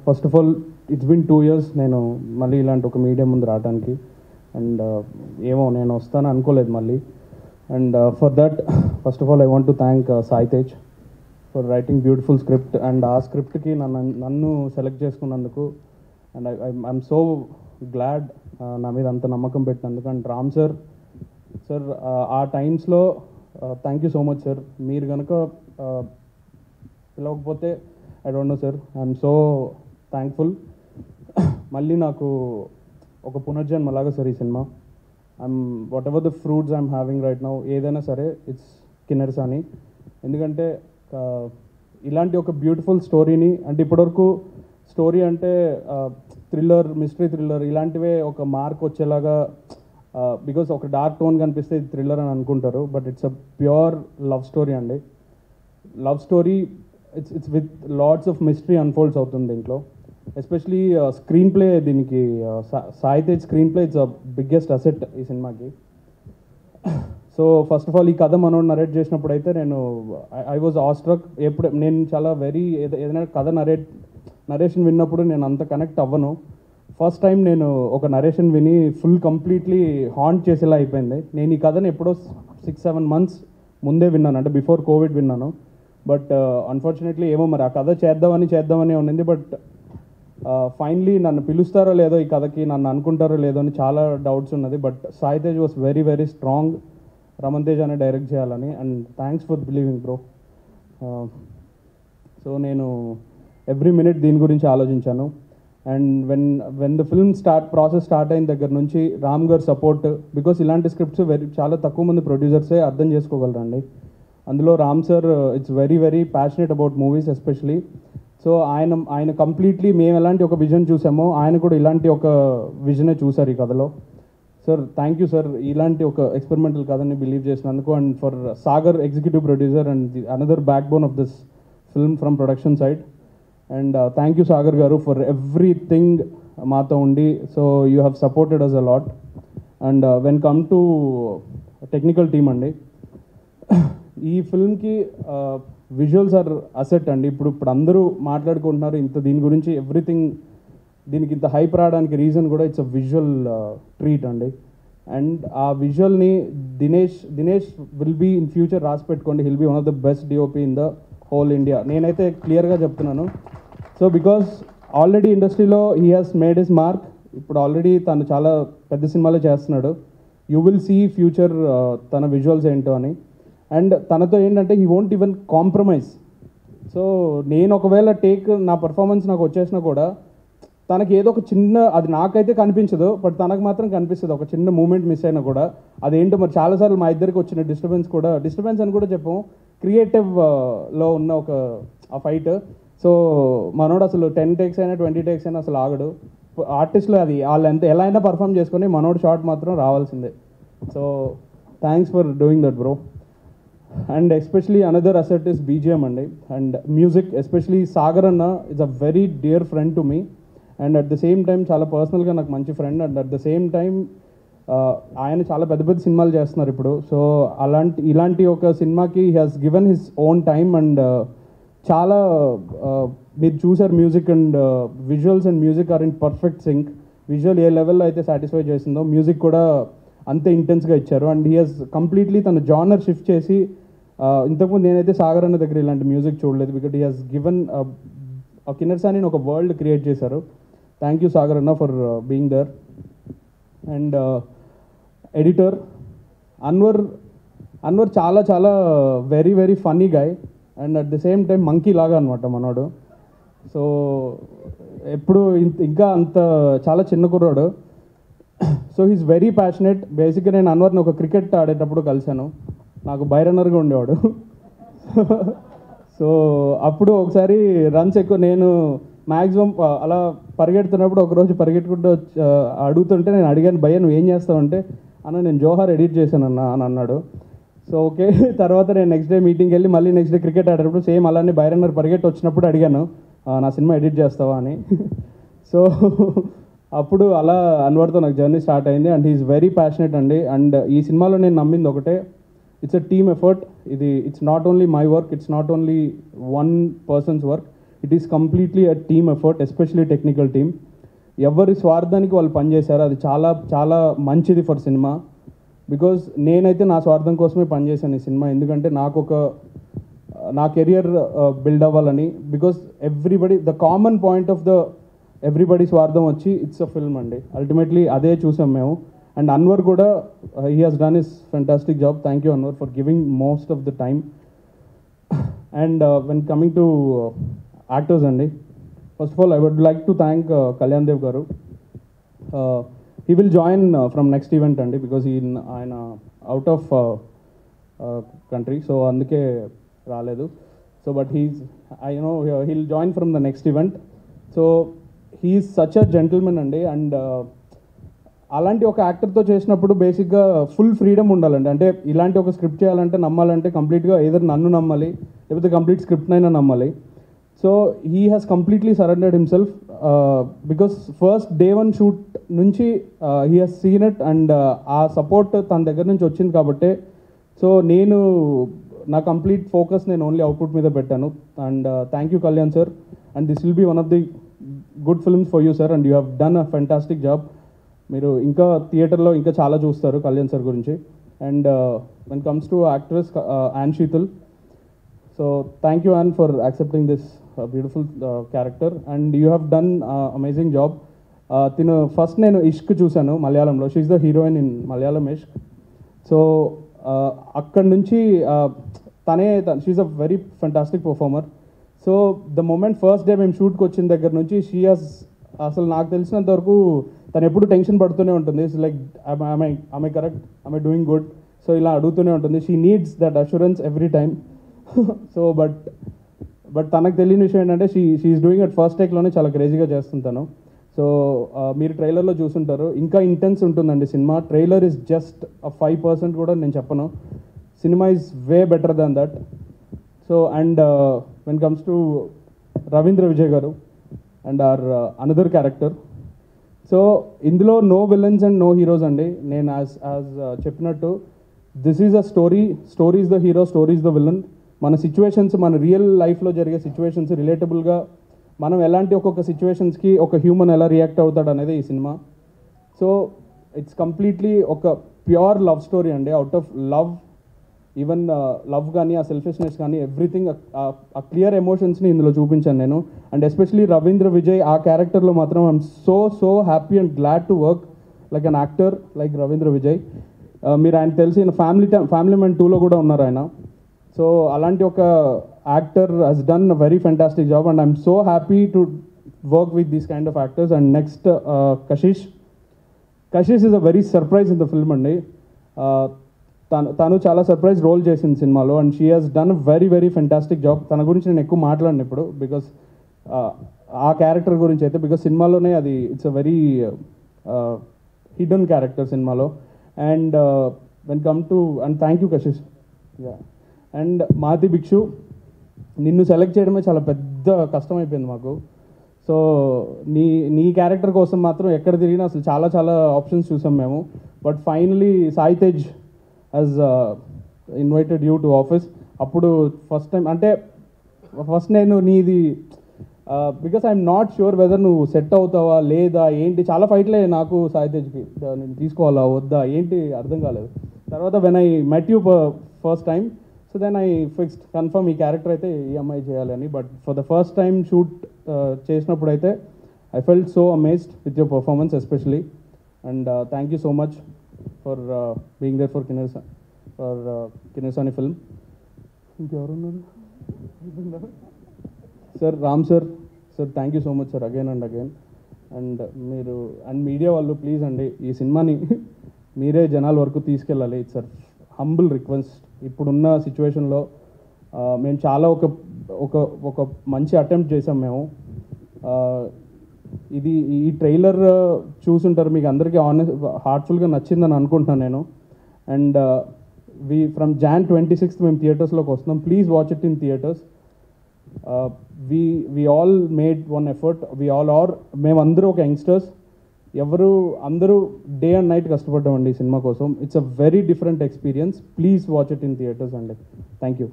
First of all it's been 2 years నేను మళ్ళీ ఇలాంటి ఒక మీడియా ముందు రావడానికి. అండ్ ఏమో నేను వస్తాను అనుకోలేదు మళ్ళీ. And for that first of all I want to thank Sai Tej for writing beautiful script. And ఆ స్క్రిప్ట్కి నన్ను సెలెక్ట్ చేసుకున్నందుకు. అండ్ ఐఎమ్ సో గ్లాడ్ నా మీద అంత నమ్మకం పెట్టినందుకు. అండ్ రామ్ సార్ ఆ టైమ్స్లో thank you so much sir. మీరు కనుక పిలవకపోతే I don't know sir. I'm so thankful. మళ్ళీ నాకు ఒక పునర్జన్మలాగా సార్ ఈ సినిమా. Whatever the fruits I'm having right now, ఏదైనా సరే ఇట్స్ కిన్నెరసాని. ఎందుకంటే ఇలాంటి ఒక బ్యూటిఫుల్ స్టోరీని, అంటే ఇప్పటివరకు స్టోరీ అంటే థ్రిల్లర్, మిస్టరీ థ్రిల్లర్ ఇలాంటివే ఒక మార్క్ వచ్చేలాగా, బికాస్ ఒక డార్క్ టోన్ కనిపిస్తే ఇది థ్రిల్లర్ అని అనుకుంటారు. But it's a pure love story అండి. Love story it's with lots of mystery unfolds అవుతుంది దీంట్లో. ఎస్పెషలీ స్క్రీన్ ప్లే, దీనికి Sai Tej screenplay it's a biggest asset ఈ సినిమాకి. సో ఫస్ట్ ఆఫ్ ఆల్ ఈ కథ మనోడు నరేట్ చేసినప్పుడు అయితే నేను ఐ వాజ్ ఆస్ట్రక్. నేను చాలా ఏదైనా కథ నరేషన్ విన్నప్పుడు నేను అంత కనెక్ట్ అవ్వను. ఫస్ట్ టైం నేను ఒక నరేషన్ విని ఫుల్ కంప్లీట్లీ హాంట్ చేసేలా అయిపోయింది. నేను ఈ కథను ఎప్పుడో 6-7 months ముందే విన్నాను, అంటే బిఫోర్ కోవిడ్ విన్నాను. బట్ అన్ఫార్చునేట్లీ ఏమో మరి ఆ కథ చేద్దామని ఉండింది. బట్ ఫైనలీ నన్ను పిలుస్తారో లేదో ఈ కథకి, నన్ను అనుకుంటారో లేదో అని చాలా డౌట్స్ ఉన్నది. But Sai Tej was very very strong, Raman Tej అనే డైరెక్ట్ చేయాలని. And thanks for believing bro. So నేను ఎవ్రీ మినిట్ దీని గురించి ఆలోచించాను. And when the film process start అయిన దగ్గర నుంచి రామ్ గారు సపోర్ట్, బికాస్ ఇలాంటి స్క్రిప్ట్స్ చాలా తక్కువ మంది ప్రొడ్యూసర్సే అర్థం చేసుకోగలరండి. అందులో Ram sir it's very very passionate about movies especially. So ఆయన కంప్లీట్లీ మేము ఎలాంటి ఒక విజన్ చూసామో ఆయన కూడా ఇలాంటి ఒక విజనే చూసారు ఈ కథలో. సార్ థ్యాంక్ యూ సార్, ఇలాంటి ఒక ఎక్స్పెరిమెంటల్ కథని బిలీవ్ చేసినందుకు. And for Sagar executive producer and another back bone of this film from production side. And thank you Sagar గారు ఫర్ ఎవ్రీథింగ్ మాతో ఉండి. So you have supported us a lot. And when come to technical team అండి, ఈ ఫిల్మ్కి visuals are asset అండి. ఇప్పుడు అందరూ మాట్లాడుకుంటున్నారు ఇంత దీని గురించి, ఎవ్రీథింగ్ దీనికి ఇంత హైప్ రావడానికి రీజన్ కూడా ఇట్స్ అ విజువల్ ట్రీట్ అండి. అండ్ ఆ విజువల్ని Dinesh will be in future రాసి పెట్టుకోండి, he'll be one of the best DOP in the whole India. నేనైతే క్లియర్గా చెప్తున్నాను. సో బికాస్ ఆల్రెడీ ఇండస్ట్రీలో he has made his mark. ఇప్పుడు ఆల్రెడీ తను చాలా పెద్ద సినిమాలే చేస్తున్నాడు. యూ విల్ సీ ఫ్యూచర్ తన విజువల్స్ ఏంటో అని. అండ్ తనతో ఏంటంటే he won't even compromise. So నేను ఒకవేళ నా పర్ఫార్మెన్స్ నాకు వచ్చేసినా కూడా తనకి ఏదో ఒక చిన్న, అది నాకైతే కనిపించదు బట్ తనకు మాత్రం కనిపిస్తుంది, ఒక చిన్న మూమెంట్ మిస్ అయినా కూడా. అదేంటో మరి చాలాసార్లు మా ఇద్దరికి వచ్చిన డిస్టర్బెన్స్ అని కూడా చెప్పాము, క్రియేటివ్లో ఉన్న ఆ ఫైట్. సో మనోడు అసలు 10 takes అయినా 20 takes అయినా అసలు ఆగడు. ఆర్టిస్టులు అది వాళ్ళు ఎలా అయినా పర్ఫామ్ చేసుకొని మనోడు షాట్ మాత్రం రావాల్సిందే. So thanks for doing that bro. And especially another asset is BGM అండి. అండ్ మ్యూజిక్ ఎస్పెషలీ సాగర్ అన్న is a very dear friend to me. And at the same time చాలా పర్సనల్గా నాకు మంచి friend. And at the same time ఆయన చాలా పెద్ద పెద్ద సినిమాలు చేస్తున్నారు ఇప్పుడు. సో ఇలాంటి ఒక సినిమాకి he has given his own time. And చాలా మీరు చూసారు music and visuals and music are in perfect sync. Visual ఏ లెవెల్లో అయితే సాటిస్ఫై చేసిందో మ్యూజిక్ కూడా అంతే ఇంటెన్స్గా ఇచ్చారు. అండ్ హీ హాస్ కంప్లీట్లీ తన జానర్ షిఫ్ట్ చేసి, ఇంతకుముందు నేనైతే సాగర్ అన్న దగ్గర ఇలాంటి మ్యూజిక్ చూడలేదు. Because he has given Kinnerasani ఒక వరల్డ్ క్రియేట్ చేశారు. థ్యాంక్ యూ సాగర్ అన్న for being there. And editor Anwar చాలా చాలా very very funny guy. And at the same time monkey లాగా అనమాట మనోడు. సో ఎప్పుడు ఇంకా అంత చాలా చిన్న కుర్రాడు. So he's very passionate. బేసిక్గా నేను అన్వర్ని ఒక క్రికెట్ ఆడేటప్పుడు కలిశాను, నాకు బై రన్నర్గా ఉండేవాడు. సో అప్పుడు ఒకసారి రన్స్ ఎక్కువ, నేను మ్యాక్సిమం అలా పరిగెడుతున్నప్పుడు ఒకరోజు పరిగెట్టుకుంటూ అడుగుతుంటే నేను అడిగాను, భయ్య నువ్వు ఏం చేస్తావంటే, అన్న నేను జోహార్ ఎడిట్ చేశాను అన్న అని అన్నాడు. సో ఓకే, తర్వాత నేను నెక్స్ట్ డే మీటింగ్కి వెళ్ళి మళ్ళీ నెక్స్ట్ డే క్రికెట్ ఆడేటప్పుడు సేమ్ అలానే బై రన్నర్ పరిగెట్టి వచ్చినప్పుడు అడిగాను, నా సినిమా ఎడిట్ చేస్తావా అని. సో అప్పుడు అలా అన్వర్తో నాకు జర్నీ స్టార్ట్ అయింది. అండ్ హీఈస్ వెరీ ప్యాషనెట్ అండి. అండ్ ఈ సినిమాలో నేను నమ్మింది ఒకటే, it's a team effort. It's not only my work, it's not only one persons work, it is completely a team effort, especially technical team. ఎవరి స్వార్థానికి వాళ్ళు పనిచేశారు, అది చాలా చాలా మంచిది ఫర్ సినిమా. బికాజ్ నేనైతే నా స్వార్థం కోసమే పనిచేశాను ఈ సినిమా, ఎందుకంటే నా కెరియర్ బిల్డ్ అవ్వాలని. Because everybody, the common point of the everybody స్వార్థం వచ్చి ఇట్స్ అ ఫిల్మ్ అండి. అల్టిమేట్లీ అదే చూసాం మేము. అండ్ అన్వర్ కూడా he has done his fantastic job. Thank you Anwar for giving most of the time. And when coming to actors అండి, first of all I would like to thank Kalyan Dev గారు. He will join from next event అండి, because ఆయన out of country, so అందుకే రాలేదు. So but he'll join from the next event. So he's such a gentleman అండి. అండ్ అలాంటి ఒక యాక్టర్తో చేసినప్పుడు బేసిక్గా ఫుల్ ఫ్రీడమ్ ఉండాలండి. అంటే ఇలాంటి ఒక స్క్రిప్ట్ చేయాలంటే, నమ్మాలంటే కంప్లీట్గా ఏదైనా నన్ను నమ్మాలి, లేకపోతే కంప్లీట్ స్క్రిప్ట్నైనా నమ్మాలి. So he has completely surrendered himself, because first day one shoot నుంచి he has seen it. And ఆ సపోర్ట్ తన దగ్గర నుంచి వచ్చింది కాబట్టి, సో నా కంప్లీట్ ఫోకస్ నేను ఓన్లీ అవుట్పుట్ మీద పెట్టాను. And thank you Kalyan sir. And this will be one of the good films for you sir, and you have done a fantastic job. మీరు ఇంకా థియేటర్లో ఇంకా చాలా చూస్తారు కళ్యాణ్ సార్ గురించి. And when comes to actress Ann Sheetal, so thank you Ann for accepting this beautiful character, and you have done amazing job. First నేను ఇష్క్ చూశాను మలయాళంలో, she's the heroine in Malayalam Ishq. So అక్కడి నుంచి she's a very fantastic performer. So the moment first day మేము షూట్కి వచ్చిన దగ్గర నుంచి అసలు నాకు తెలిసినంత వరకు తను ఎప్పుడు టెన్షన్ పడుతూనే ఉంటుంది. It's like I correct, I doing good, so ఇలా అడుగుతూనే ఉంటుంది. She needs that assurance every time. So but తనకు తెలియని విషయం ఏంటంటే షీఈస్ డూయింగ్ అట్ ఫస్ట్ టేక్లోనే చాలా క్రేజీగా చేస్తుంటాను. సో మీరు ట్రైలర్లో చూసుంటారు, ఇంకా ఇంటెన్స్ ఉంటుందండి సినిమా. ట్రైలర్ ఇస్ జస్ట్ 5% కూడా నేను చెప్పను. Cinema is way better than that. So and when comes to Ravindra Vijay గారు అండ్ అనదర్ క్యారెక్టర్. సో ఇందులో no villains and no heroes అండి. నేను యాజ్ చెప్పినట్టు, this is a story is the hero, story is the villain. మన situations, మన real లైఫ్లో జరిగే situations రిలేటబుల్గా మనం ఎలాంటి ఒక్కొక్క సిచ్యువేషన్స్కి ఒక హ్యూమన్ ఎలా రియాక్ట్ అవుతాడు అనేది ఈ సినిమా. సో ఇట్స్ కంప్లీట్లీ ఒక ప్యూర్ లవ్ స్టోరీ అండి. Out of love, even love కానీ, ఆ సెల్ఫిష్నెస్ కానీ, ఎవ్రీథింగ్, ఆ క్లియర్ ఎమోషన్స్ని ఇందులో చూపించాను నేను. అండ్ ఎస్పెషలీ రవీంద్ర విజయ్ ఆ క్యారెక్టర్లో మాత్రం I'm so happy and glad to work like an actor like Ravindra Vijay. మీరు ఆయన తెలిసి ఫ్యామిలీ మ్యాన్ 2లో కూడా ఉన్నారు ఆయన. సో అలాంటి ఒక actor has done a very fantastic job, and I'm so happy to work with these kind of actors. And next Kashish is a very surprise in the film అండి. తను చాలా సర్ప్రైజ్ రోల్ చేసింది సినిమాలో, and she has done very very fantastic job. తన గురించి నేను ఎక్కువ మాట్లాడిన ఇప్పుడు, బికాస్ ఆ క్యారెక్టర్ గురించి అయితే, బికాస్ సినిమాలోనే అది it's a very hidden character సినిమాలో. And when come to, and thank you Kashish. And Mathi Bhikshu, నిన్ను సెలెక్ట్ చేయడమే చాలా పెద్ద కష్టం అయిపోయింది మాకు. సో నీ క్యారెక్టర్ కోసం మాత్రం ఎక్కడ తిరిగినా అసలు చాలా చాలా ఆప్షన్స్ చూసాం మేము. But finally Sai Tej has invited you to office. అప్పుడు ఫస్ట్ టైం అంటే ఫస్ట్ నేను నీది, because I'm not sure whether నువ్వు సెట్ అవుతావా లేదా ఏంటి, చాలా ఫైట్లే నాకు సాయి తేజ్కి, నేను తీసుకోవాలా వద్దా ఏంటి అర్థం కాలేదు. తర్వాత when I met you first time, so then I fixed confirm ఈ క్యారెక్టర్ అయితే ఈ అమ్మాయి చేయాలని. But for the first time shoot చేసినప్పుడు అయితే I felt so amazed with your performance especially. And thank you so much for being there for Kinersani film. ఇంకెవరున్నారు sir? Ram sir, thank you so much sir again and again. And మీరు and media వాళ్ళు please అండి, ఈ సినిమాని మీరే జనాల వరకు తీసుకెళ్ళాలి. It's sir humble request. ఇప్పుడున్న సిచ్యువేషన్లో మేము చాలా ఒక మంచి అటెంప్ట్ చేసాం మేము. ఈ ట్రైలర్ చూసుంటారు, మీకు అందరికీ హార్ట్ఫుల్గా నచ్చిందని అనుకుంటున్నాను నేను. అండ్ ఫ్రమ్ Jan 26th మేము థియేటర్స్లోకి వస్తున్నాం. Please watch it in theatres. we all made one effort. మేమందరూ ఒక యంగ్స్టర్స్, అందరూ డే అండ్ నైట్ కష్టపడ్డామండి ఈ సినిమా కోసం. It's a very different experience. Please watch it in theatres అండి. Thank you.